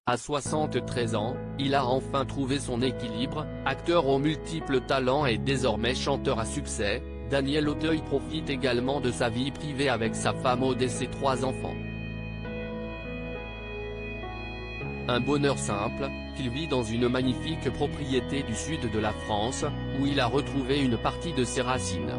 À 73 ans, il a enfin trouvé son équilibre. Acteur aux multiples talents et désormais chanteur à succès, Daniel Auteuil profite également de sa vie privée avec sa femme Aude et ses 3 enfants. Un bonheur simple, qu'il vit dans une magnifique propriété du sud de la France, où il a retrouvé une partie de ses racines.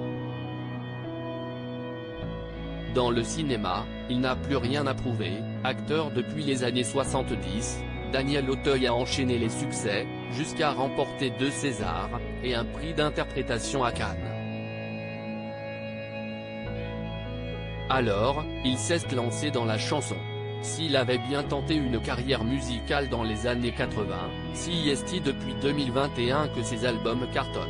Dans le cinéma, il n'a plus rien à prouver. Acteur depuis les années 70, Daniel Auteuil a enchaîné les succès, jusqu'à remporter 2 Césars, et un prix d'interprétation à Cannes. Alors, il s'est lancé dans la chanson. S'il avait bien tenté une carrière musicale dans les années 80, si est-il depuis 2021 que ses albums cartonnent.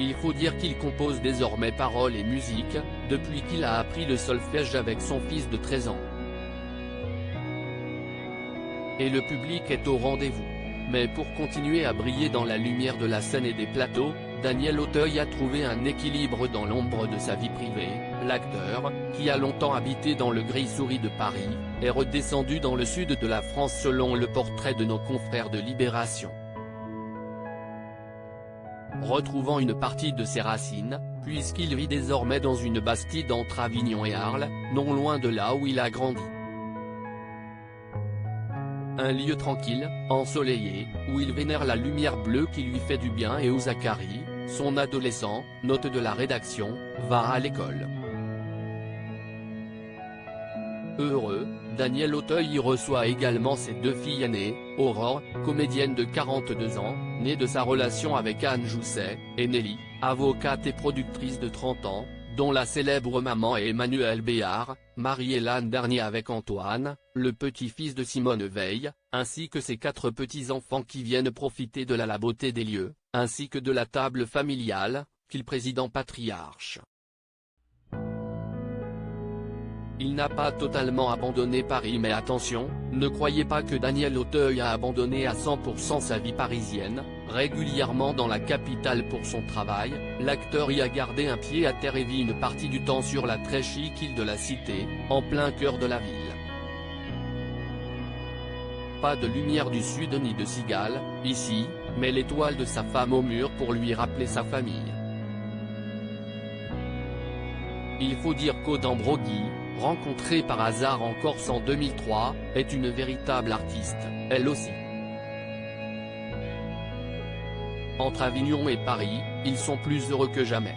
Il faut dire qu'il compose désormais paroles et musique, depuis qu'il a appris le solfège avec son fils de 13 ans. Et le public est au rendez-vous. Mais pour continuer à briller dans la lumière de la scène et des plateaux, Daniel Auteuil a trouvé un équilibre dans l'ombre de sa vie privée. L'acteur, qui a longtemps habité dans le Gris-Souris de Paris, est redescendu dans le sud de la France selon le portrait de nos confrères de Libération. Retrouvant une partie de ses racines, puisqu'il vit désormais dans une bastide entre Avignon et Arles, non loin de là où il a grandi. Un lieu tranquille, ensoleillé, où il vénère la lumière bleue qui lui fait du bien et où Zachary, son adolescent, note de la rédaction, va à l'école. Heureux, Daniel Auteuil y reçoit également ses 2 filles aînées, Aurore, comédienne de 42 ans, née de sa relation avec Anne Jousset, et Nelly, avocate et productrice de 30 ans, dont la célèbre maman est Emmanuelle Béard, mariée l'an dernier avec Antoine, le petit-fils de Simone Veil, ainsi que ses 4 petits-enfants qui viennent profiter de la beauté des lieux, ainsi que de la table familiale, qu'il préside en patriarche. Il n'a pas totalement abandonné Paris, mais attention, ne croyez pas que Daniel Auteuil a abandonné à 100% sa vie parisienne. Régulièrement dans la capitale pour son travail, l'acteur y a gardé un pied à terre et vit une partie du temps sur la très chic île de la Cité, en plein cœur de la ville. Pas de lumière du sud ni de cigale, ici, mais l'étoile de sa femme au mur pour lui rappeler sa famille. Il faut dire qu'Aude Ambrogi, rencontrée par hasard en Corse en 2003, est une véritable artiste, elle aussi. Entre Avignon et Paris, ils sont plus heureux que jamais.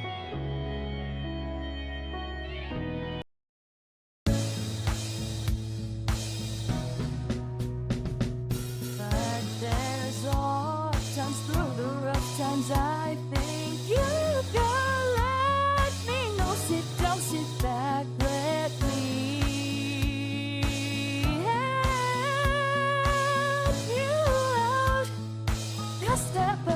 Step